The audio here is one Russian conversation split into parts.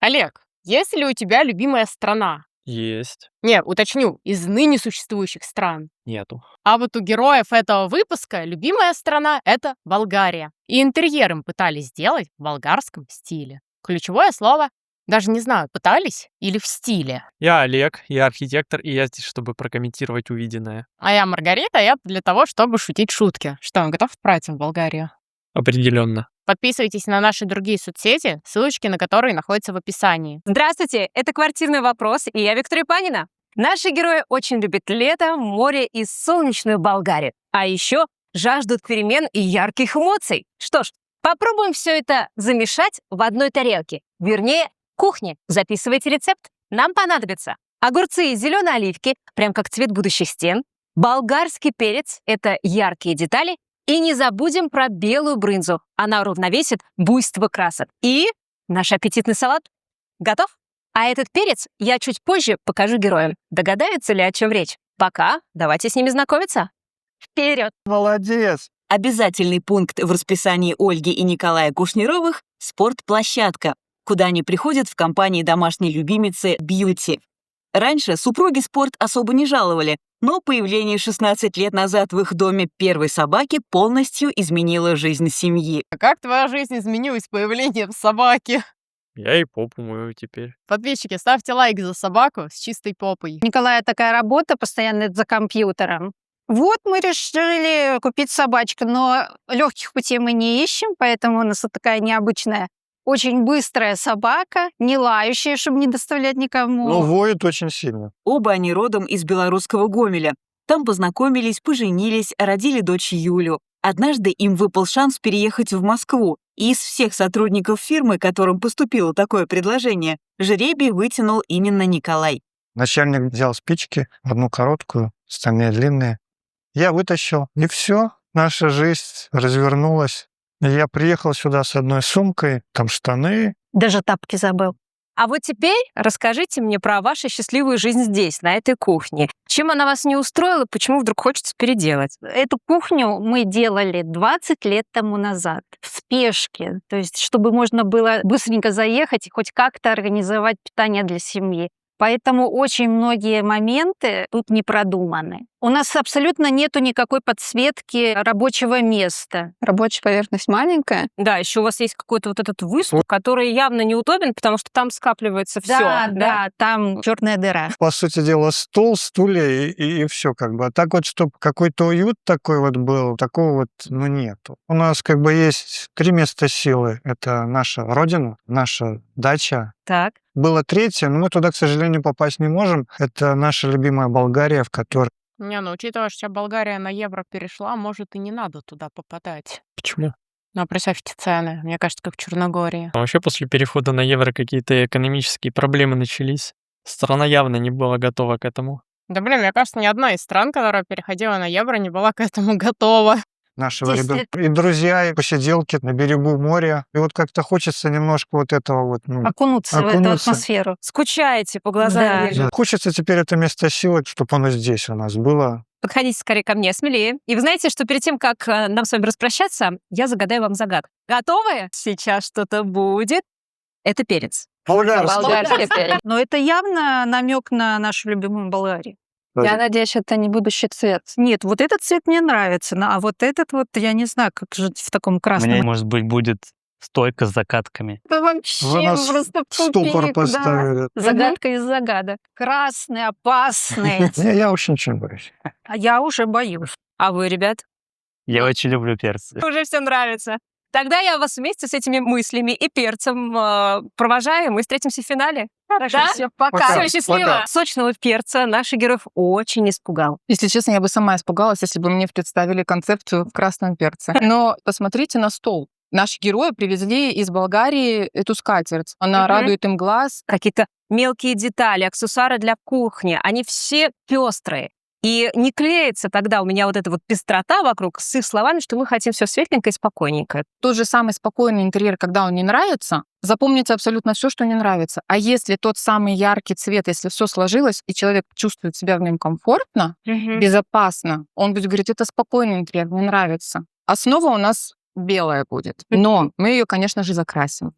Олег, есть ли у тебя любимая страна? Есть. Не, уточню, из ныне существующих стран. Нету. А вот у героев этого выпуска любимая страна — это Болгария. И интерьер им пытались сделать в болгарском стиле. Ключевое слово, даже не знаю, пытались или в стиле. Я Олег, я архитектор, и я здесь, чтобы прокомментировать увиденное. А я Маргарита, я для того, чтобы шутить шутки. Что, готов отправиться в Болгарию? Определенно. Подписывайтесь на наши другие соцсети, ссылочки на которые находятся в описании. Здравствуйте, это «Квартирный вопрос», и я Виктория Панина. Наши герои очень любят лето, море и солнечную Болгарию. А еще жаждут перемен и ярких эмоций. Что ж, попробуем все это замешать в одной тарелке. Вернее, кухне. Записывайте рецепт. Нам понадобится огурцы и зеленые оливки, прям как цвет будущих стен. Болгарский перец — это яркие детали. И не забудем про белую брынзу. Она уравновесит буйство красок. И наш аппетитный салат готов. А этот перец я чуть позже покажу героям. Догадаются ли, о чем речь? Пока давайте с ними знакомиться. Вперед! Молодец! Обязательный пункт в расписании Ольги и Николая Кушнировых — спортплощадка, куда они приходят в компании домашней любимицы Бьюти. Раньше супруги спорт особо не жаловали, но появление 16 лет назад в их доме первой собаки полностью изменило жизнь семьи. А как твоя жизнь изменилась с появлением собаки? Я и попу мою теперь. Подписчики, ставьте лайк за собаку с чистой попой. У Николая такая работа постоянно за компьютером. Вот мы решили купить собачку, но легких путей мы не ищем, поэтому у нас вот такая необычная, очень быстрая собака, не лающая, чтобы не доставлять никому. Но воет очень сильно. Оба они родом из белорусского Гомеля. Там познакомились, поженились, родили дочь Юлю. Однажды им выпал шанс переехать в Москву. И из всех сотрудников фирмы, которым поступило такое предложение, жребий вытянул именно Николай. Начальник взял спички, одну короткую, остальные длинные. Я вытащил, и все. Наша жизнь развернулась. И я приехал сюда с одной сумкой, там штаны. Даже тапки забыл. А вот теперь расскажите мне про вашу счастливую жизнь здесь, на этой кухне. Чем она вас не устроила, почему вдруг хочется переделать? Эту кухню мы делали 20 лет тому назад в спешке, то есть чтобы можно было быстренько заехать и хоть как-то организовать питание для семьи. Поэтому очень многие моменты тут не продуманы. У нас абсолютно нету никакой подсветки рабочего места. Рабочая поверхность маленькая. Да, еще у вас есть какой-то вот этот выступ, который явно неудобен, потому что там скапливается все. Да, там черная дыра. По сути дела, стол, стулья и все как бы. А так вот, чтобы какой-то уют такой вот был, такого вот, нету. У нас как бы есть 3 места силы. Это наша родина, наша дача. Так. Было 3-е, но мы туда, к сожалению, попасть не можем. Это наша любимая Болгария, в которой... Не, учитывая, что Болгария на евро перешла, может и не надо туда попадать. Почему? Но представьте цены, мне кажется, как в Черногории. А вообще после перехода на евро какие-то экономические проблемы начались. Страна явно не была готова к этому. Да блин, мне кажется, ни одна из стран, которая переходила на евро, не была к этому готова. Нашего и друзья, и посиделки на берегу моря. И вот как-то хочется немножко вот этого вот... Окунуться в эту атмосферу. Скучаете по глазам Да. вижу. Хочется теперь это место силы, чтобы оно здесь у нас было. Подходите скорее ко мне, смелее. И вы знаете, что перед тем, как нам с вами распрощаться, я загадаю вам загадку. Готовы? Сейчас что-то будет. Это перец. Болгарский перец. Но это явно намек на нашу любимую Болгарию. Я надеюсь, это не будущий цвет. Нет, вот этот цвет мне нравится, а вот этот вот, я не знаю, как жить в таком красном. Мне, может быть, будет стойка с закатками. Это вообще Вы нас просто в ступор тупик, да. поставили. Загадка из загадок. Красный, опасный. Я очень очень боюсь. А я уже боюсь. А вы, ребят? Я очень люблю перцы. Уже все нравится. Тогда я вас вместе с этими мыслями и перцем провожаю. Мы встретимся в финале. Хорошо, Да? все, пока. Пока. Все, счастливо. Пока. Сочного перца наших героев очень испугал. Если честно, я бы сама испугалась, если бы мне представили концепцию в красном перце. Но посмотрите на стол. Наши герои привезли из Болгарии эту скатерть. Она радует им глаз. Какие-то мелкие детали, аксессуары для кухни. Они все пестрые. И не клеится тогда у меня вот эта вот пестрота вокруг с их словами, что мы хотим все светленько и спокойненько. Тот же самый спокойный интерьер, когда он не нравится, запомнится абсолютно все, что не нравится. А если тот самый яркий цвет, если все сложилось, и человек чувствует себя в нем комфортно, безопасно, он будет говорить, это спокойный интерьер, мне нравится. Основа у нас белая будет. Но мы ее, конечно же, закрасим.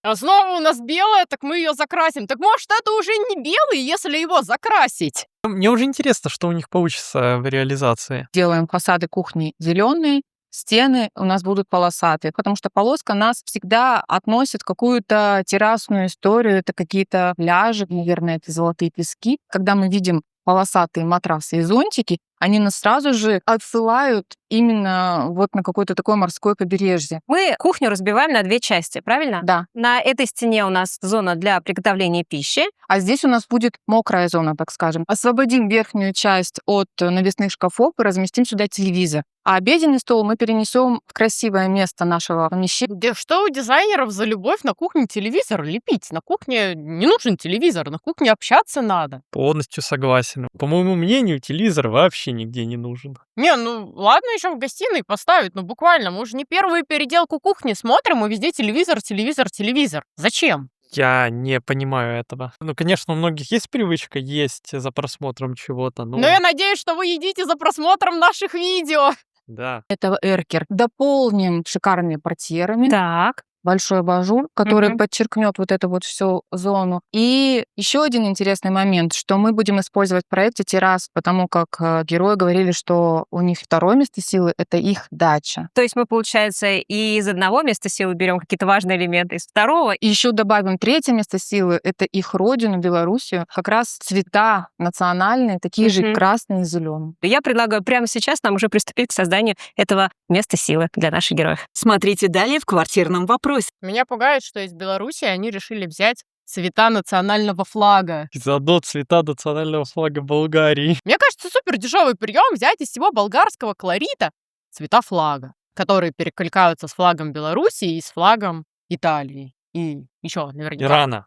А снова у нас белая, так мы ее закрасим. Так может, это уже не белый, если его закрасить? Мне уже интересно, что у них получится в реализации. Делаем фасады кухни зеленые, стены у нас будут полосатые, потому что полоска нас всегда относит к какую-то террасную историю, это какие-то пляжи, наверное, это золотые пески. Когда мы видим полосатые матрасы и зонтики, они нас сразу же отсылают именно вот на какое-то такое морское побережье. Мы кухню разбиваем на две части, правильно? Да. На этой стене у нас зона для приготовления пищи. А здесь у нас будет мокрая зона, так скажем. Освободим верхнюю часть от навесных шкафов и разместим сюда телевизор. А обеденный стол мы перенесем в красивое место нашего помещения. Да что у дизайнеров за любовь на кухне телевизор лепить? На кухне не нужен телевизор, на кухне общаться надо. Полностью согласен. По моему мнению, телевизор вообще нигде не нужен. Не, ну ладно еще в гостиной поставить, ну буквально, мы уже не первую переделку кухни смотрим, и везде телевизор, телевизор, телевизор. Зачем? Я не понимаю этого. Ну, конечно, у многих есть привычка есть за просмотром чего-то, но... Но я надеюсь, что вы едите за просмотром наших видео. Да. Этого эркер дополним шикарными портьерами. Так. Большой абажур, который подчеркнет вот эту вот всю зону. И еще один интересный момент, что мы будем использовать в проекте террас, потому как герои говорили, что у них второе место силы — это их дача. То есть мы, получается, и из одного места силы берем какие-то важные элементы, из второго. И еще добавим третье место силы — это их родину, Белоруссию. Как раз цвета национальные, такие же красные и зеленые. Я предлагаю прямо сейчас нам уже приступить к созданию этого места силы для наших героев. Смотрите далее в квартирном вопросе. Меня пугает, что из Беларуси они решили взять цвета национального флага. Заодно цвета национального флага Болгарии. Мне кажется, супер дешевый прием взять из всего болгарского колорита цвета флага, которые перекликаются с флагом Беларуси и с флагом Италии. И еще наверняка... Ирана.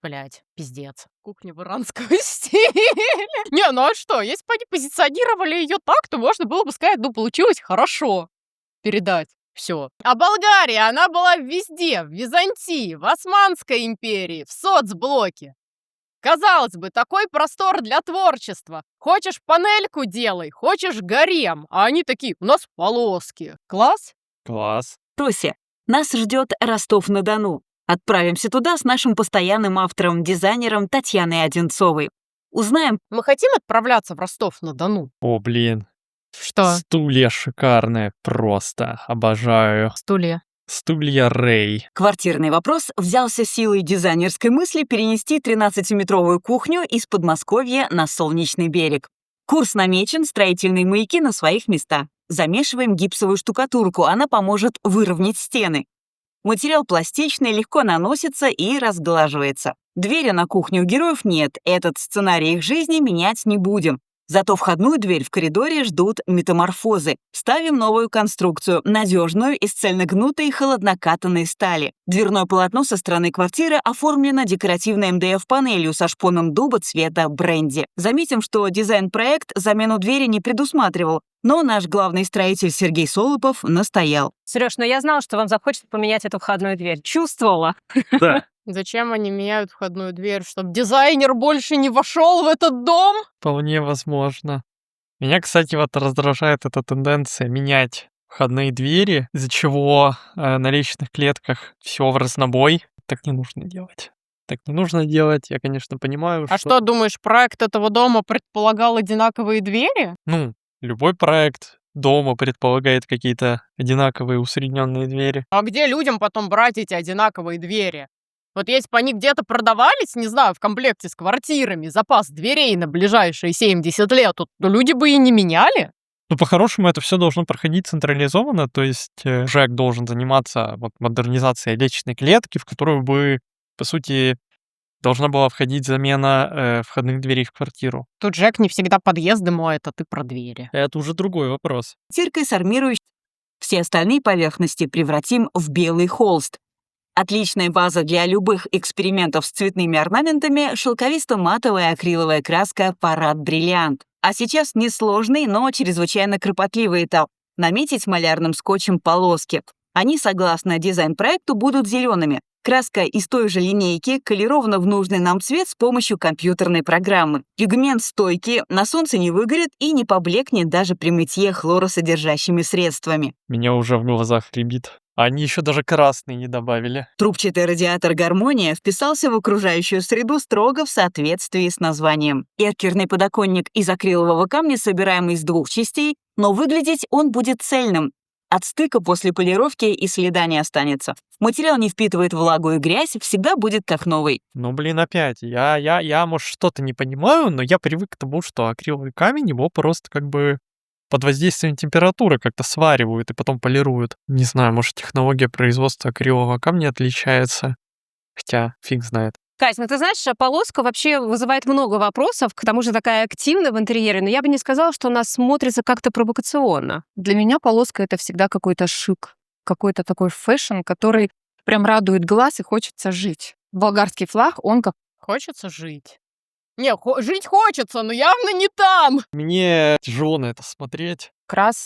Блять, пиздец. Кухня в иранского стиля. Не, ну а что, если бы они позиционировали ее так, то можно было бы сказать, ну, получилось хорошо передать все. А Болгария, она была везде, в Византии, в Османской империи, в соцблоке. Казалось бы, такой простор для творчества. Хочешь панельку делай, хочешь гарем. А они такие, у нас полоски. Класс? Класс. Вопросе. Нас ждет Ростов-на-Дону. Отправимся туда с нашим постоянным автором-дизайнером Татьяной Одинцовой. Узнаем... Мы хотим отправляться в Ростов-на-Дону? О, блин. Что? Стулья шикарные, просто. Обожаю. Стулья. Стулья Рэй. Квартирный вопрос взялся силой дизайнерской мысли перенести 13-метровую кухню из Подмосковья на Солнечный берег. Курс намечен, строительные маяки на своих местах. Замешиваем гипсовую штукатурку, она поможет выровнять стены. Материал пластичный, легко наносится и разглаживается. Двери на кухню у героев нет, этот сценарий их жизни менять не будем. Зато входную дверь в коридоре ждут метаморфозы. Ставим новую конструкцию, надежную из цельногнутой холоднокатанной стали. Дверное полотно со стороны квартиры оформлено декоративной МДФ-панелью со шпоном дуба цвета бренди. Заметим, что дизайн-проект замену двери не предусматривал, но наш главный строитель Сергей Солопов настоял. Сереж, но я знала, что вам захочется поменять эту входную дверь. Чувствовала. Да. Зачем они меняют входную дверь? Чтобы дизайнер больше не вошел в этот дом? Вполне возможно. Меня, кстати, вот раздражает эта тенденция менять входные двери, из-за чего на личных клетках все в разнобой. Так не нужно делать. Так не нужно делать. Я, конечно, понимаю, А что, думаешь, проект этого дома предполагал одинаковые двери? Ну, любой проект дома предполагает какие-то одинаковые усредненные двери. А где людям потом брать эти одинаковые двери? Вот если бы они где-то продавались, не знаю, в комплекте с квартирами, запас дверей на ближайшие 70 лет, то люди бы и не меняли. Ну, по-хорошему, это все должно проходить централизованно, то есть ЖЭК должен заниматься вот, модернизацией личной клетки, в которую бы, по сути, должна была входить замена входных дверей в квартиру. Тут Джек не всегда подъезды моет, а ты про двери. Это уже другой вопрос. Стиркой сармирующей все остальные поверхности превратим в белый холст. Отличная база для любых экспериментов с цветными орнаментами — шелковисто-матовая акриловая краска «Парад Бриллиант». А сейчас несложный, но чрезвычайно кропотливый этап — наметить малярным скотчем полоски. Они, согласно дизайн-проекту, будут зелеными. Краска из той же линейки колерована в нужный нам цвет с помощью компьютерной программы. Пигмент стойкий, на солнце не выгорит и не поблекнет даже при мытье хлоросодержащими средствами. Меня уже в глазах рябит. Они еще даже красный не добавили. Трубчатый радиатор «Гармония» вписался в окружающую среду строго в соответствии с названием. Эркерный подоконник из акрилового камня, собираемый из 2 частей, но выглядеть он будет цельным. От стыка после полировки и следа не останется. Материал не впитывает влагу и грязь, всегда будет как новый. Ну, блин, опять, я, может, что-то не понимаю, но я привык к тому, что акриловый камень его просто как бы под воздействием температуры как-то сваривают и потом полируют. Не знаю, может, технология производства акрилового камня отличается. Хотя, фиг знает. Кать, ну ты знаешь, полоска вообще вызывает много вопросов, к тому же такая активная в интерьере, но я бы не сказала, что она смотрится как-то провокационно. Для меня полоска — это всегда какой-то шик, какой-то такой фэшн, который прям радует глаз и хочется жить. Болгарский флаг, он как... Хочется жить. Не, жить хочется, но явно не там. Мне тяжело на это смотреть.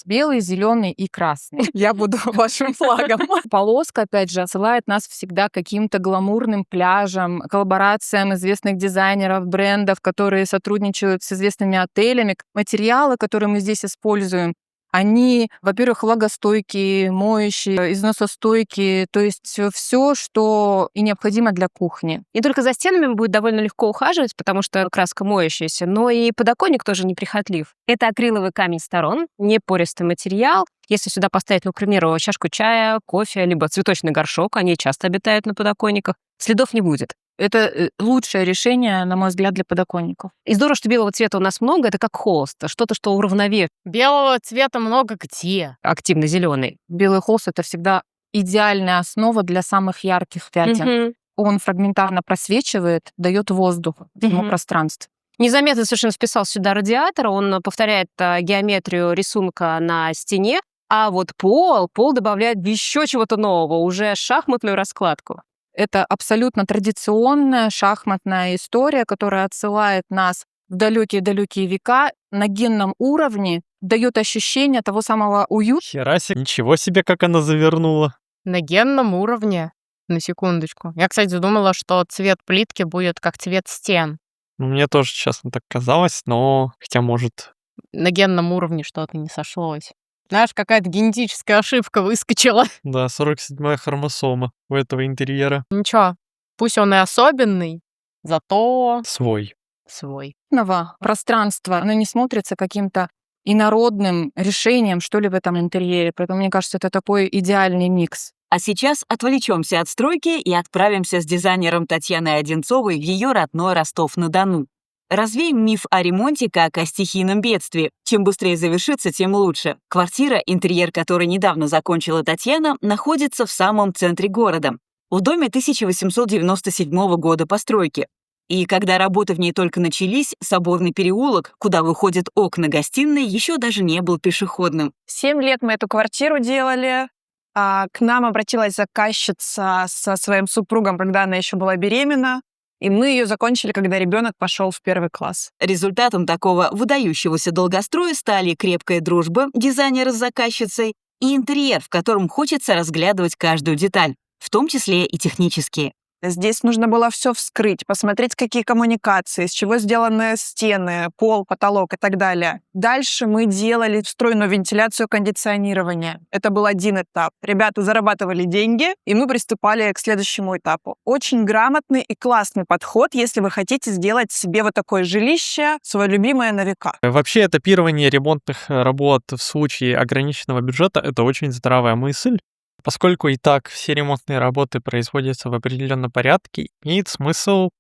белый, зеленый и красный. Я буду вашим флагом. Полоска, опять же, отсылает нас всегда к каким-то гламурным пляжам, коллаборациям известных дизайнеров, брендов, которые сотрудничают с известными отелями. Материалы, которые мы здесь используем, они, во-первых, влагостойкие, моющие, износостойкие, то есть все, что и необходимо для кухни. Не только за стенами будет довольно легко ухаживать, потому что краска моющаяся, но и подоконник тоже неприхотлив. Это акриловый камень сторон, не пористый материал. Если сюда поставить, ну, к примеру, чашку чая, кофе, либо цветочный горшок, они часто обитают на подоконниках, следов не будет. Это лучшее решение, на мой взгляд, для подоконников. И здорово, что белого цвета у нас много, это как холст, что-то, что уравновешивает. Белого цвета много где? Активно зеленый. Белый холст — это всегда идеальная основа для самых ярких пятен. Он фрагментарно просвечивает, дает воздух всему пространству. Незаметно совершенно вписал сюда радиатор, он повторяет геометрию рисунка на стене, а вот пол добавляет еще чего-то нового, уже шахматную раскладку. Это абсолютно традиционная шахматная история, которая отсылает нас в далекие-далекие века на генном уровне, дает ощущение того самого уюта. Хера себе, ничего себе, как она завернула. На генном уровне. На секундочку. Я, кстати, думала, что цвет плитки будет как цвет стен. Ну, мне тоже, честно, так казалось, но хотя, может... На генном уровне что-то не сошлось. Знаешь, какая-то генетическая ошибка выскочила. Да, 47-я хромосома у этого интерьера. Ничего, пусть он и особенный, зато Свой. свой. Пространство, оно не смотрится каким-то инородным решением, что ли, в этом интерьере. Поэтому, мне кажется, это такой идеальный микс. А сейчас отвлечемся от стройки и отправимся с дизайнером Татьяной Одинцовой в ее родной Ростов-на-Дону. Развеем миф о ремонте как о стихийном бедствии. Чем быстрее завершится, тем лучше. Квартира, интерьер которой недавно закончила Татьяна, находится в самом центре города. В доме 1897 года постройки. И когда работы в ней только начались, Соборный переулок, куда выходят окна гостиной, еще даже не был пешеходным. 7 лет мы эту квартиру делали. К нам обратилась заказчица со своим супругом, когда она еще была беременна. И мы ее закончили, когда ребенок пошел в 1 класс. Результатом такого выдающегося долгостроя стали крепкая дружба дизайнера с заказчицей и интерьер, в котором хочется разглядывать каждую деталь, в том числе и технические. Здесь нужно было все вскрыть, посмотреть, какие коммуникации, из чего сделаны стены, пол, потолок и так далее. Дальше мы делали встроенную вентиляцию кондиционирования. Это был один этап. Ребята зарабатывали деньги, и мы приступали к следующему этапу. Очень грамотный и классный подход, если вы хотите сделать себе вот такое жилище, свое любимое на века. Вообще, этапирование ремонтных работ в случае ограниченного бюджета — это очень здравая мысль. Поскольку и так все ремонтные работы производятся в определенном порядке, имеет смысл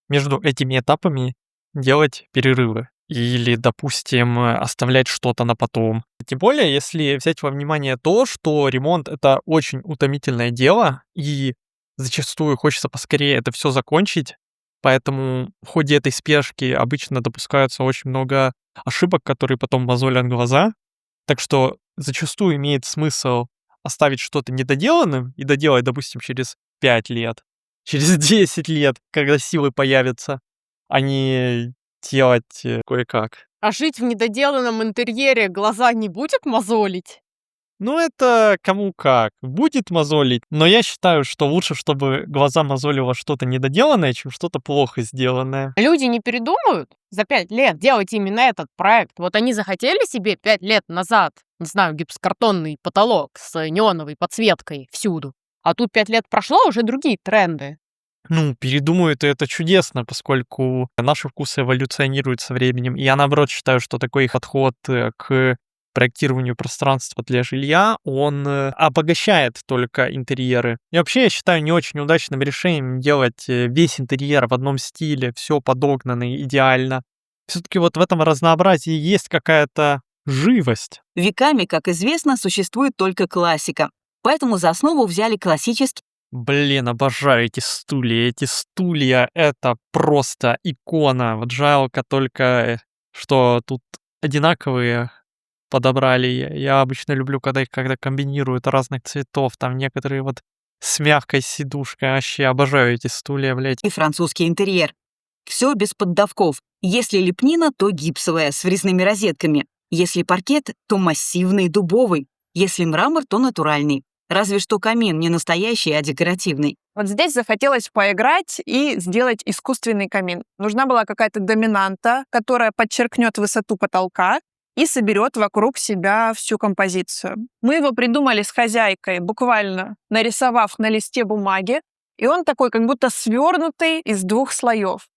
между этими этапами делать перерывы или, допустим, оставлять что-то на потом. Тем более, если взять во внимание то, что ремонт — это очень утомительное дело, и зачастую хочется поскорее это все закончить, поэтому в ходе этой спешки обычно допускаются очень много ошибок, которые потом мозолят глаза. Так что зачастую имеет смысл оставить что-то недоделанным и доделать, допустим, через 5 лет, через 10 лет, когда силы появятся, а не делать кое-как. А жить в недоделанном интерьере глаза не будет мозолить? Ну, это кому как. Будет мозолить, но я считаю, что лучше, чтобы глаза мозолило что-то недоделанное, чем что-то плохо сделанное. Люди не передумают за 5 лет делать именно этот проект. Вот они захотели себе 5 лет назад, не знаю, гипсокартонный потолок с неоновой подсветкой всюду. А тут 5 лет прошло, уже другие тренды. Ну, передумают, и это чудесно, поскольку наши вкусы эволюционируют со временем. И я, наоборот, считаю, что такой подход к проектированию пространства для жилья, он обогащает только интерьеры. И вообще, я считаю, не очень удачным решением делать весь интерьер в одном стиле, все подогнано идеально. Все-таки вот в этом разнообразии есть какая-то живость. Веками, как известно, существует только классика. Поэтому за основу взяли классический Блин, обожаю эти стулья. Эти стулья — это просто икона. Вот жалко только, что тут одинаковые подобрали. Я обычно люблю, когда комбинируют разных цветов. Там некоторые вот с мягкой сидушкой. Вообще обожаю эти стулья, блядь. и французский интерьер. Все без поддавков. Если лепнина, то гипсовая, с врезными розетками. Если паркет, то массивный, дубовый. Если мрамор, то натуральный. Разве что камин не настоящий, а декоративный. Вот здесь захотелось поиграть и сделать искусственный камин. Нужна была какая-то доминанта, которая подчеркнет высоту потолка и соберет вокруг себя всю композицию. Мы его придумали с хозяйкой, буквально нарисовав на листе бумаги, и он такой как будто свернутый из 2 слоев.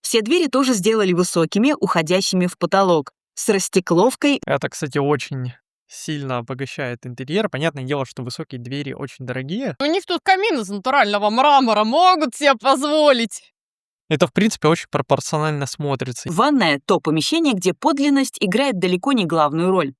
Все двери тоже сделали высокими, уходящими в потолок, с растекловкой. Это, кстати, очень сильно обогащает интерьер. Понятное дело, что высокие двери очень дорогие. У них тут камин из натурального мрамора могут себе позволить. Это, в принципе, очень пропорционально смотрится. Ванная — то помещение, где подлинность играет далеко не главную роль.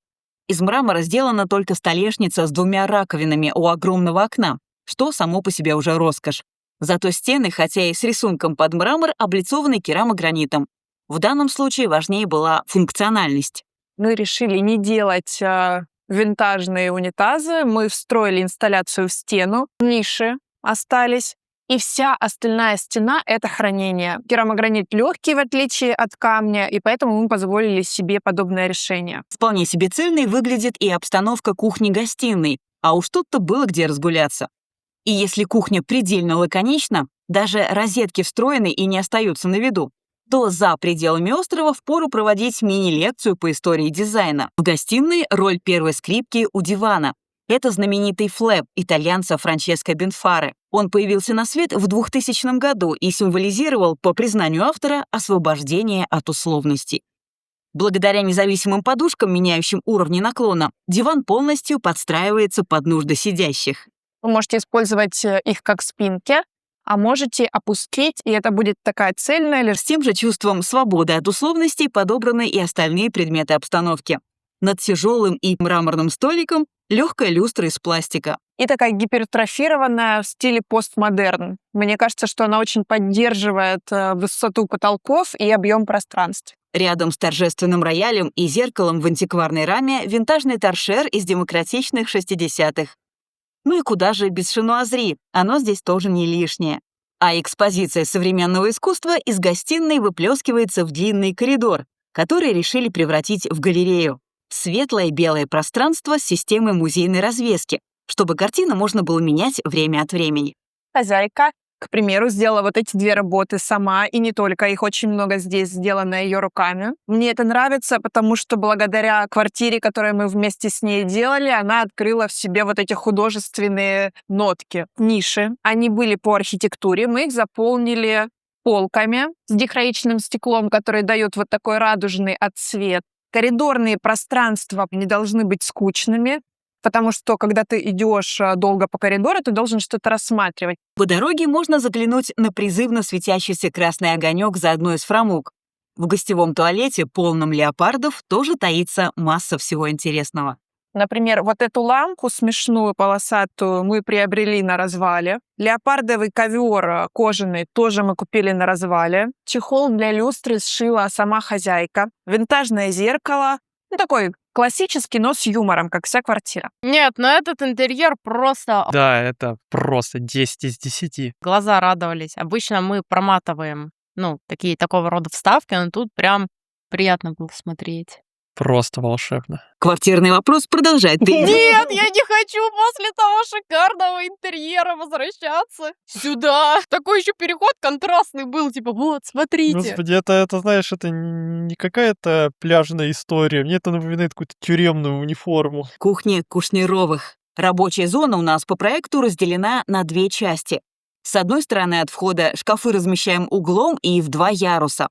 Из мрамора сделана только столешница с 2 раковинами у огромного окна, что само по себе уже роскошь. Зато стены, хотя и с рисунком под мрамор, облицованы керамогранитом. В данном случае важнее была функциональность. Мы решили не делать винтажные унитазы. Мы встроили инсталляцию в стену, ниши остались. И вся остальная стена — это хранение. Керамогранит легкий, в отличие от камня, и поэтому мы позволили себе подобное решение. Вполне себе цельной выглядит и обстановка кухни-гостиной, а уж тут-то было где разгуляться. И если кухня предельно лаконична, даже розетки встроены и не остаются на виду, то за пределами острова впору проводить мини-лекцию по истории дизайна. В гостиной роль первой скрипки у дивана. Это знаменитый флэп итальянца Франческо Бенфаре. Он появился на свет в 2000 году и символизировал, по признанию автора, освобождение от условностей. Благодаря независимым подушкам, меняющим уровни наклона, диван полностью подстраивается под нужды сидящих. Вы можете использовать их как спинки, а можете опустить, и это будет такая цельная лишь. С тем же чувством свободы от условностей подобраны и остальные предметы обстановки. Над тяжелым и мраморным столиком легкая люстра из пластика. И такая гипертрофированная в стиле постмодерн. Мне кажется, что она очень поддерживает высоту потолков и объем пространств. Рядом с торжественным роялем и зеркалом в антикварной раме винтажный торшер из демократичных 60-х. Ну и куда же без шинуазри, оно здесь тоже не лишнее. А экспозиция современного искусства из гостиной выплескивается в длинный коридор, который решили превратить в галерею. Светлое белое пространство с системой музейной развески, чтобы картины можно было менять время от времени. Хозяйка, к примеру, сделала вот эти 2 работы сама, и не только, их очень много здесь сделано ее руками. Мне это нравится, потому что благодаря квартире, которую мы вместе с ней делали, она открыла в себе вот эти художественные нотки, ниши. Они были по архитектуре, мы их заполнили полками с дихроичным стеклом, который дает вот такой радужный отсвет. Коридорные пространства не должны быть скучными, потому что, когда ты идешь долго по коридору, ты должен что-то рассматривать. По дороге можно заглянуть на призывно светящийся красный огонек за одной из фрамуг. В гостевом туалете, полном леопардов, тоже таится масса всего интересного. Например, вот эту лампу смешную полосатую мы приобрели на развале. Леопардовый ковер кожаный тоже мы купили на развале. Чехол для люстры сшила сама хозяйка. Винтажное зеркало. Ну, такой классический, но с юмором, как вся квартира. Нет, но этот интерьер просто... Да, это просто 10 из 10. Глаза радовались. Обычно мы проматываем, такого рода вставки, но тут прям приятно было смотреть. Просто волшебно. Квартирный вопрос продолжает перейти. Нет, я не хочу после того шикарного интерьера возвращаться сюда. Такой еще переход контрастный был, типа, вот, смотрите. Господи, это, знаешь, это не какая-то пляжная история. Мне это напоминает какую-то тюремную униформу. Кухни Кушнировых. Рабочая зона у нас по проекту разделена на две части. С одной стороны от входа шкафы размещаем углом и в 2 яруса.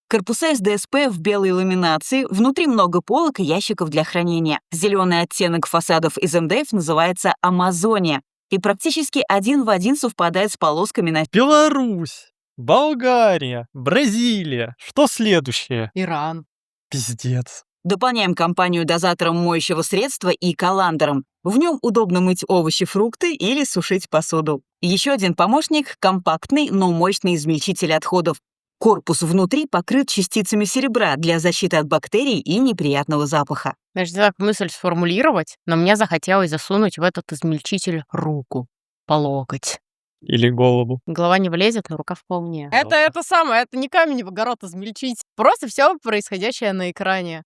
Корпуса СДСП в белой ламинации, внутри много полок и ящиков для хранения. Зеленый оттенок фасадов из МДФ называется «Амазония» и практически один в один совпадает с полосками на... Беларусь, Болгария, Бразилия. Что следующее? Иран. Пиздец. Дополняем компанию дозатором моющего средства и колландером. В нем удобно мыть овощи, фрукты или сушить посуду. Еще один помощник — компактный, но мощный измельчитель отходов. Корпус внутри покрыт частицами серебра для защиты от бактерий и неприятного запаха. Даже не знаю, как мысль сформулировать, но мне захотелось засунуть в этот измельчитель руку по локоть. Или голову. Голова не влезет, но рука вполне. Это самое, это не камень в огород измельчить. Просто все происходящее на экране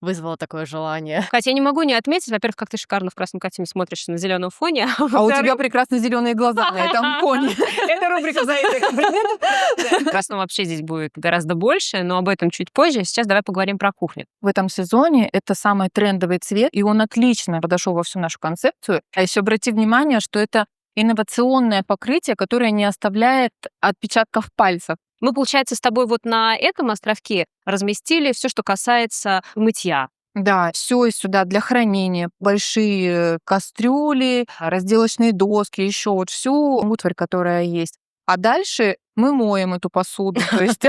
вызвало такое желание. Катя, я не могу не отметить, во-первых, как ты шикарно в красном костюме смотришься на зеленом фоне. А у тебя прекрасно зеленые глаза на этом фоне. Это рубрика «За это комплименты». Красного вообще здесь будет гораздо больше, но об этом чуть позже. Сейчас давай поговорим про кухню. В этом сезоне это самый трендовый цвет, и он отлично подошел во всю нашу концепцию. А еще обрати внимание, что это инновационное покрытие, которое не оставляет отпечатков пальцев. Мы, получается, с тобой вот на этом островке разместили все, что касается мытья. Да, все сюда для хранения. Большие кастрюли, разделочные доски, еще вот всю утварь, которая есть. А дальше мы моем эту посуду. То есть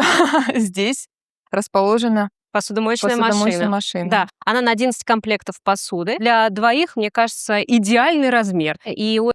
здесь расположена Посудомоечная посудомоечная машина. машина. Да, она на 11 комплектов посуды. Для двоих, мне кажется, идеальный размер.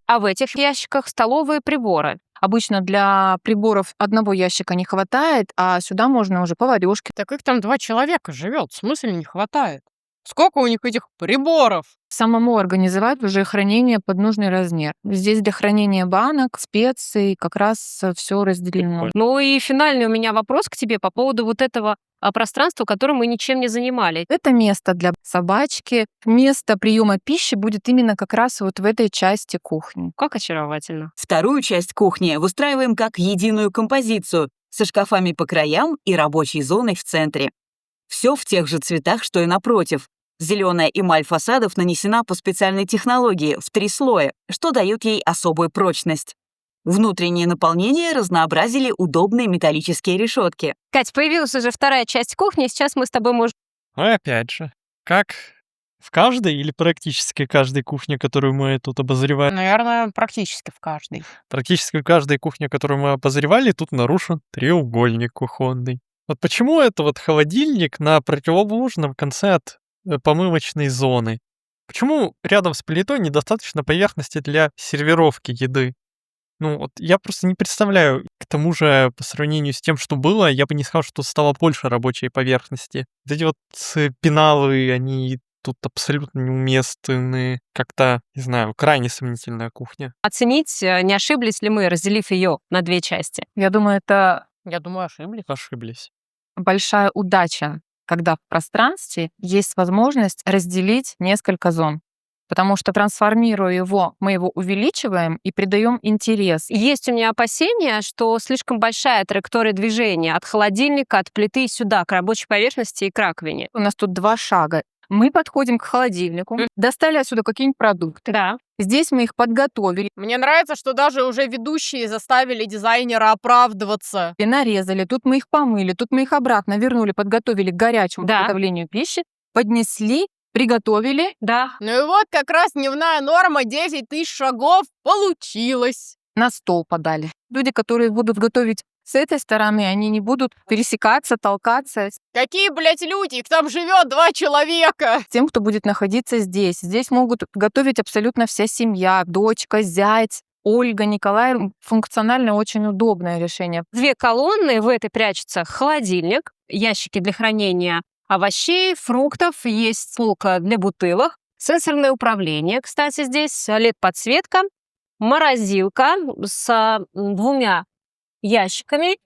А в этих ящиках столовые приборы. Обычно для приборов одного ящика не хватает, а сюда можно уже поварёшки. Так их там 2 человека живет, в смысле не хватает? Сколько у них этих приборов? Самому организовать уже хранение под нужный размер. Здесь для хранения банок, специй как раз все разделено. Ну и финальный у меня вопрос к тебе по поводу вот этого пространства, которым мы ничем не занимали. Это место для собачки, место приема пищи будет именно как раз вот в этой части кухни. Как очаровательно. Вторую часть кухни выстраиваем как единую композицию со шкафами по краям и рабочей зоной в центре. Все в тех же цветах, что и напротив. Зеленая эмаль фасадов нанесена по специальной технологии в 3 слоя, что дает ей особую прочность. Внутреннее наполнение разнообразили удобные металлические решетки. Кать, появилась уже вторая часть кухни, сейчас мы с тобой можем... Ну и опять же, как в каждой или практически каждой кухне, которую мы тут обозреваем? Наверное, практически в каждой. Практически в каждой кухне, которую мы обозревали, тут нарушен треугольник кухонный. Вот почему это вот холодильник на противоположном конце от помывочной зоны? Почему рядом с плитой недостаточно поверхности для сервировки еды? Ну, вот я просто не представляю. К тому же, по сравнению с тем, что было, я бы не сказал, что стало больше рабочей поверхности. Вот эти вот пеналы, они тут абсолютно неуместны. Как-то, не знаю, крайне сомнительная кухня. Оценить, не ошиблись ли мы, разделив ее на 2 части. Я думаю, это Я думаю, ошиблись. Ошиблись. большая удача, когда в пространстве есть возможность разделить несколько зон. Потому что, трансформируя его, мы его увеличиваем и придаем интерес. Есть у меня опасения, что слишком большая траектория движения от холодильника, от плиты сюда, к рабочей поверхности и к раковине. У нас тут 2 шага. Мы подходим к холодильнику, достали отсюда какие-нибудь продукты. Да. Здесь мы их подготовили, Мне нравится, что даже уже ведущие заставили дизайнера оправдываться. и нарезали. Тут мы их помыли, тут мы их обратно вернули, подготовили к горячему Да. приготовлению пищи, поднесли, приготовили. Да. Ну и вот как раз дневная норма 10 тысяч шагов получилась. На стол подали. Люди, которые будут готовить с этой стороны, они не будут пересекаться, толкаться с Какие, блядь, люди? Их там живет 2 человека. тем, кто будет находиться здесь. Здесь могут готовить абсолютно вся семья, дочка, зять, Ольга, Николай. Функционально очень удобное решение. 2 колонны, в этой прячется холодильник, ящики для хранения овощей, фруктов, есть полка для бутылок, сенсорное управление, кстати, здесь LED-подсветка, морозилка с 2 ящиками,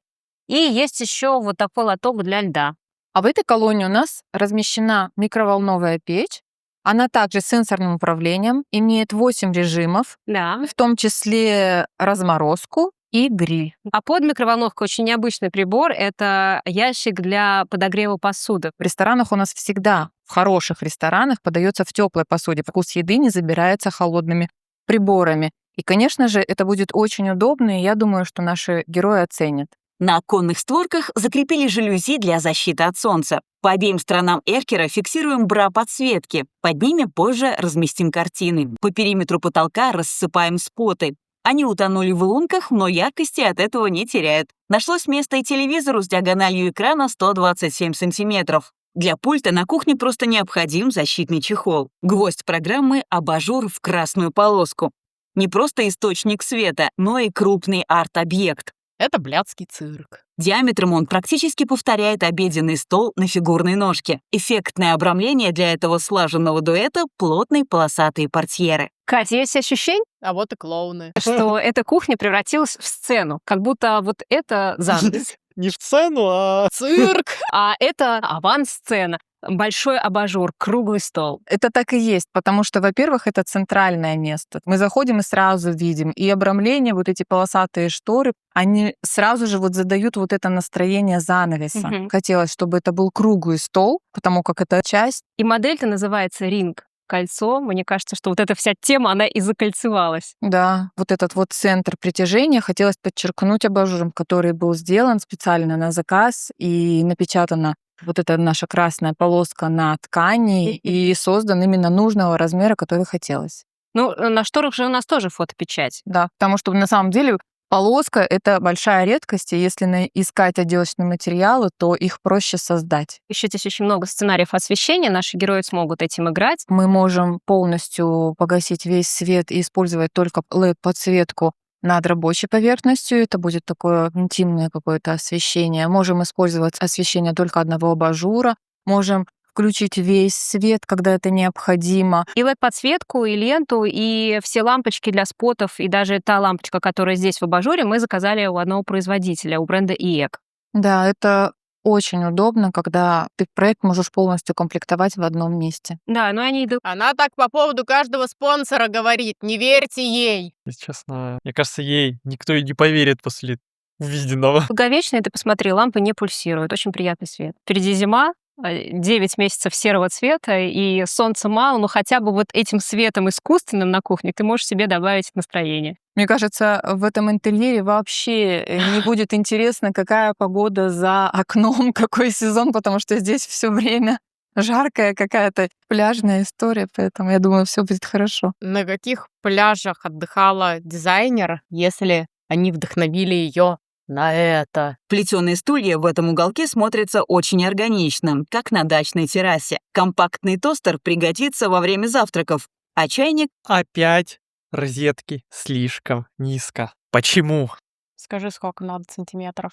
и есть еще вот такой лоток для льда. А в этой колонии у нас размещена микроволновая печь. Она также с сенсорным управлением, имеет 8 режимов, Да. в том числе разморозку и гриль. А под микроволновкой очень необычный прибор. Это ящик для подогрева посуды. В ресторанах у нас всегда, в хороших ресторанах, подается в теплой посуде. Вкус еды не забирается холодными приборами. И, конечно же, это будет очень удобно, и я думаю, что наши герои оценят. На оконных створках закрепили жалюзи для защиты от солнца. По обеим сторонам эркера фиксируем бра-подсветки. Под ними позже разместим картины. По периметру потолка рассыпаем споты. Они утонули в лунках, но яркости от этого не теряют. Нашлось место и телевизору с диагональю экрана 127 сантиметров. Для пульта на кухне просто необходим защитный чехол. Гвоздь программы — абажур в красную полоску. Не просто источник света, но и крупный арт-объект. Это блядский цирк. Диаметром он практически повторяет обеденный стол на фигурной ножке. Эффектное обрамление для этого слаженного дуэта — плотные полосатые портьеры. Катя, есть ощущение, А вот и клоуны. что эта кухня превратилась в сцену, как будто вот это занавес, Не в сцену, а... Цирк! а это авансцена. Большой абажур, круглый стол. Это так и есть, потому что, во-первых, это центральное место. Мы заходим и сразу видим. И обрамление, вот эти полосатые шторы, они сразу же вот задают вот это настроение занавеса. Мгм. Хотелось, чтобы это был круглый стол, потому как это часть. И модель-то называется ринг. Кольцо. Мне кажется, что вот эта вся тема, она и закольцевалась. Да, вот этот вот центр притяжения хотелось подчеркнуть абажуром, который был сделан специально на заказ и напечатана вот эта наша красная полоска на ткани и создан именно нужного размера, который хотелось. Ну, на шторах же у нас тоже фотопечать. Да, потому что на самом деле полоска — это большая редкость, и если искать отделочные материалы, то их проще создать. Еще здесь очень много сценариев освещения, наши герои смогут этим играть. Мы можем полностью погасить весь свет и использовать только LED-подсветку над рабочей поверхностью. Это будет такое интимное какое-то освещение. Можем использовать освещение только одного абажура. Можем включить весь свет, когда это необходимо. И LED-подсветку, и ленту, и все лампочки для спотов, и даже та лампочка, которая здесь в абажуре, мы заказали у одного производителя, у бренда IEC. Да, это очень удобно, когда ты проект можешь полностью комплектовать в одном месте. Да, но они идут. Она так по поводу каждого спонсора говорит. Не верьте ей. Если честно, мне кажется, ей никто и не поверит после увиденного. Долговечные, ты посмотри, лампы не пульсируют, очень приятный свет. Впереди зима, 9 месяцев серого цвета, и солнца мало, но хотя бы вот этим светом искусственным на кухне ты можешь себе добавить настроение. Мне кажется, в этом интерьере вообще не будет интересно, какая погода за окном, какой сезон, потому что здесь все время жаркая какая-то пляжная история, поэтому я думаю, все будет хорошо. На каких пляжах отдыхала дизайнер, если они вдохновили ее на это? Плетеные стулья в этом уголке смотрятся очень органично, как на дачной террасе. Компактный тостер пригодится во время завтраков, а чайник Опять розетки слишком низко. Почему? Скажи, сколько надо сантиметров?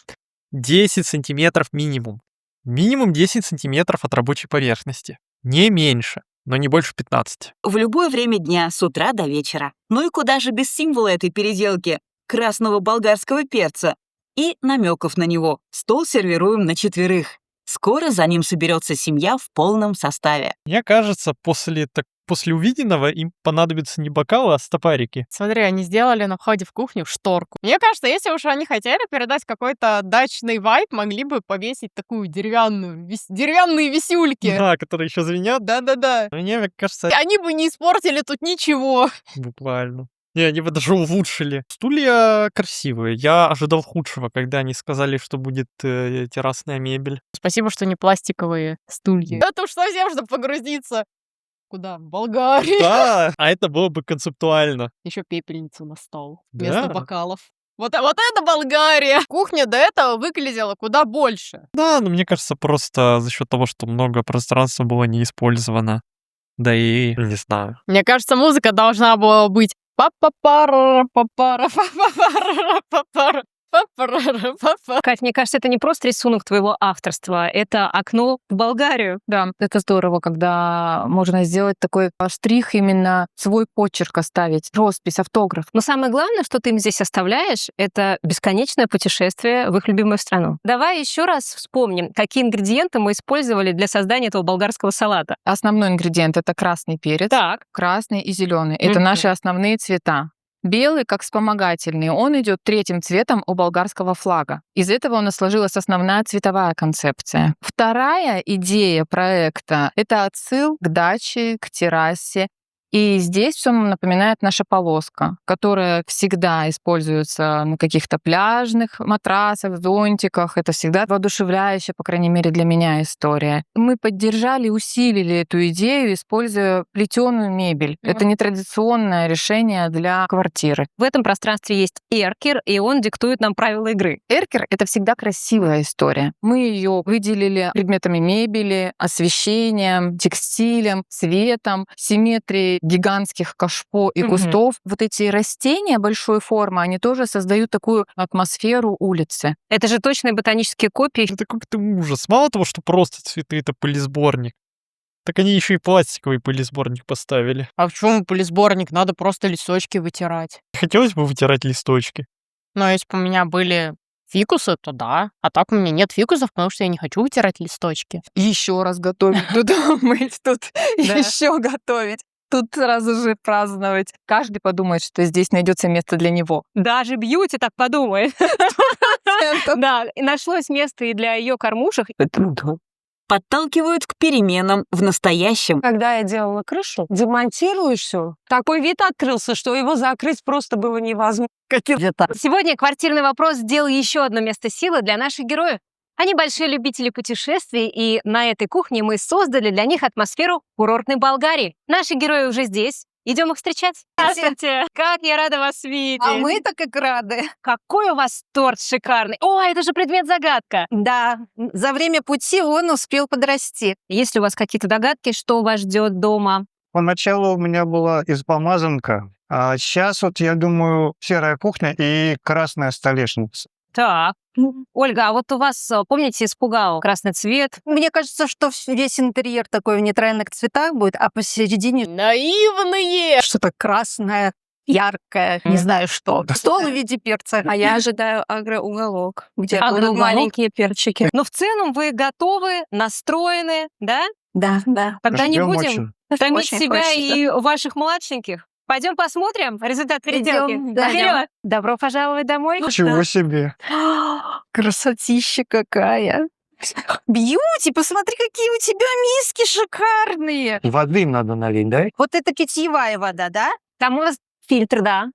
10 сантиметров минимум. Минимум 10 сантиметров от рабочей поверхности. Не меньше, но не больше 15. в любое время дня, с утра до вечера. Ну и куда же без символа этой переделки — красного болгарского перца и намеков на него. Стол сервируем на 4. Скоро за ним соберется семья в полном составе. Мне кажется, после увиденного им понадобятся не бокалы, а стопарики. Смотри, они сделали на входе в кухню шторку. Мне кажется, если уж они хотели передать какой-то дачный вайб, могли бы повесить такую деревянные висюльки. Да, которые еще звенят. Да-да-да. Мне кажется, И они бы не испортили тут ничего. буквально. Не, они бы даже улучшили. Стулья красивые. Я ожидал худшего, когда они сказали, что будет террасная мебель. Спасибо, что не пластиковые стулья. Это уж совсем, чтобы погрузиться. Куда? В Болгарию. Да, а это было бы концептуально. Еще пепельницу на стол Да. вместо бокалов. Вот это Болгария! Кухня до этого выглядела куда больше. Да, но мне кажется, просто за счет того, что много пространства было не использовано. Да и, не знаю. Мне кажется, музыка должна была быть па-па-пара, па-пара, па-па-пара, па-пара. Па-па-ра-ра-па-па. Кать, мне кажется, это не просто рисунок твоего авторства, это окно в Болгарию. Да, это здорово, когда можно сделать такой штрих, именно свой почерк оставить, роспись, автограф. Но самое главное, что ты им здесь оставляешь, это бесконечное путешествие в их любимую страну. Давай еще раз вспомним, какие ингредиенты мы использовали для создания этого болгарского салата. Основной ингредиент — это красный перец, Так. красный и зеленый. Это Мгм. наши основные цвета. Белый, как вспомогательный, он идет третьим цветом у болгарского флага. Из этого у нас сложилась основная цветовая концепция. Вторая идея проекта — это отсыл к даче, к террасе. И здесь все напоминает наша полоска, которая всегда используется на каких-то пляжных матрасах, зонтиках. Это всегда воодушевляющая, по крайней мере, для меня история. Мы поддержали и усилили эту идею, используя плетеную мебель. Это нетрадиционное решение для квартиры. В этом пространстве есть эркер, и он диктует нам правила игры. Эркер — это всегда красивая история. Мы ее выделили предметами мебели, освещением, текстилем, цветом, симметрией гигантских кашпо и Мгм. кустов. Вот эти растения большой формы, они тоже создают такую атмосферу улицы. Это же точные ботанические копии. Это как-то ужас. Мало того, что просто цветы — это пылесборник, так они еще и пластиковый пылесборник поставили. А в чем пылесборник? Надо просто листочки вытирать. Хотелось бы вытирать листочки. Но если бы у меня были фикусы, то да. А так у меня нет фикусов, потому что я не хочу вытирать листочки. Еще раз готовить, тут мыть, тут Да. еще готовить. Тут сразу же праздновать. Каждый подумает, что здесь найдется место для него. Даже Бьюти так подумает. Да, и нашлось место и для ее кормушек. Подталкивают к переменам в настоящем. Когда я делала крышу, демонтируешь все, такой вид открылся, что его закрыть просто было невозможно. Сегодня квартирный вопрос сделал еще одно место силы для наших героев. Они большие любители путешествий, и на этой кухне мы создали для них атмосферу курортной Болгарии. Наши герои уже здесь. Идем их встречать. Здравствуйте! Как я рада вас видеть! А мы-то как рады. Какой у вас торт шикарный! О, это же предмет-загадка! Да, за время пути он успел подрасти. Есть ли у вас какие-то догадки, что вас ждет дома? Поначалу у меня была изба-мазанка, а сейчас вот, я думаю, серая кухня и красная столешница. Так. Ольга, а вот у вас, помните, испугал красный цвет? Мне кажется, что весь интерьер такой в нейтральных цветах будет, а посередине Наивные! что-то красное, яркое, не знаю что. Стол в виде перца. А я ожидаю агроуголок, где будут Агроуголок? маленькие перчики. Но в целом вы готовы, настроены, да? Да, да. Тогда не Ждем будем очень. томить Очень себя хочется. и ваших младшеньких. Пойдем посмотрим результат переделки. Идем, да. Вперед! Добро пожаловать домой. Чего себе! Красотища какая. Бьюти, посмотри, какие у тебя миски шикарные. Воды надо налить, да? Вот это питьевая вода, да? Там у нас фильтр, да.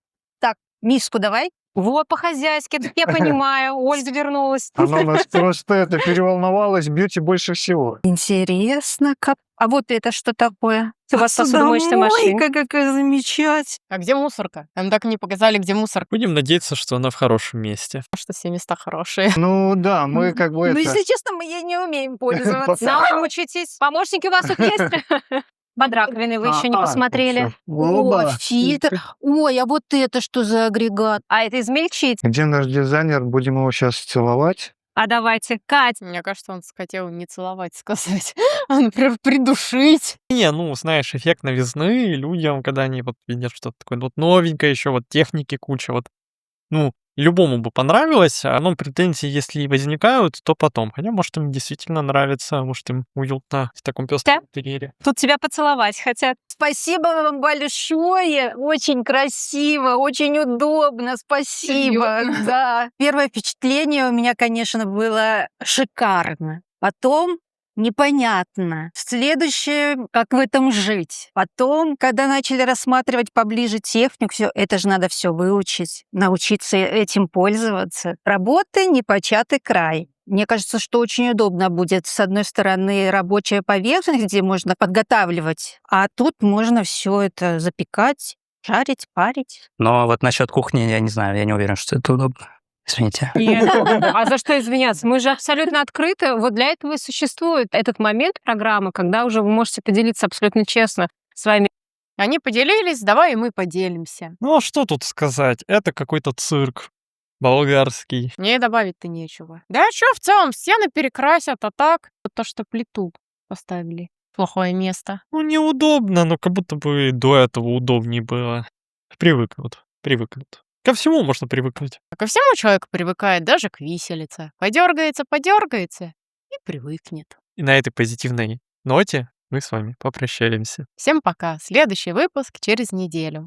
Миску давай. Вот по-хозяйски, я понимаю. Ольга вернулась. Она у нас просто переволновалась, бьюти больше всего. Интересно, как. А вот это что такое? У вас посудомоечная машинка. Какая замечательная. А где мусорка? Нам так и не показали, где мусорка. Будем надеяться, что она в хорошем месте. Что все места хорошие. Ну да, мы как бы Ну, это... если честно, мы ей не умеем пользоваться. Научитесь. Помощники у вас тут есть? Под раковиной вы еще не посмотрели. О, фильтр. Ой, а вот это что за агрегат? А это измельчить. Где наш дизайнер? Будем его сейчас целовать. А давайте, Кать. Мне кажется, он хотел не целовать, сказать, а, например, придушить. Не, ну, знаешь, эффект новизны людям, когда они вот видят что-то такое вот новенькое, еще вот техники куча, вот, ну, любому бы понравилось, но претензии, если и возникают, то потом. Хотя, может, им действительно нравится, может, им уютно в таком пестром интерьере. Тут тебя поцеловать хотят. Спасибо вам большое. Очень красиво, очень удобно. Спасибо. Да. Первое впечатление у меня, конечно, было шикарно. Потом непонятно. Следующее, как в этом жить. Потом, когда начали рассматривать поближе технику, все это же надо все выучить, научиться этим пользоваться. Работа непочатый край. Мне кажется, что очень удобно будет, с одной стороны, рабочая поверхность, где можно подготавливать, а тут можно все это запекать, жарить, парить. Но вот насчет кухни, я не знаю, я не уверен, что это удобно. Извините. А за что извиняться? Мы же абсолютно открыты. Вот для этого и существует этот момент программы, когда уже вы можете поделиться абсолютно честно своими. Они поделились, давай и мы поделимся. Ну, а что тут сказать? Это какой-то цирк. болгарский. Мне добавить-то нечего. Да что, в целом, стены перекрасят, а так, то, что плиту поставили. Плохое место. Ну, неудобно, но как будто бы до этого удобнее было. Привыкнут. Ко всему можно привыкнуть. А ко всему человек привыкает, даже к виселице. Подергается и привыкнет. И на этой позитивной ноте мы с вами попрощаемся. Всем пока. Следующий выпуск через неделю.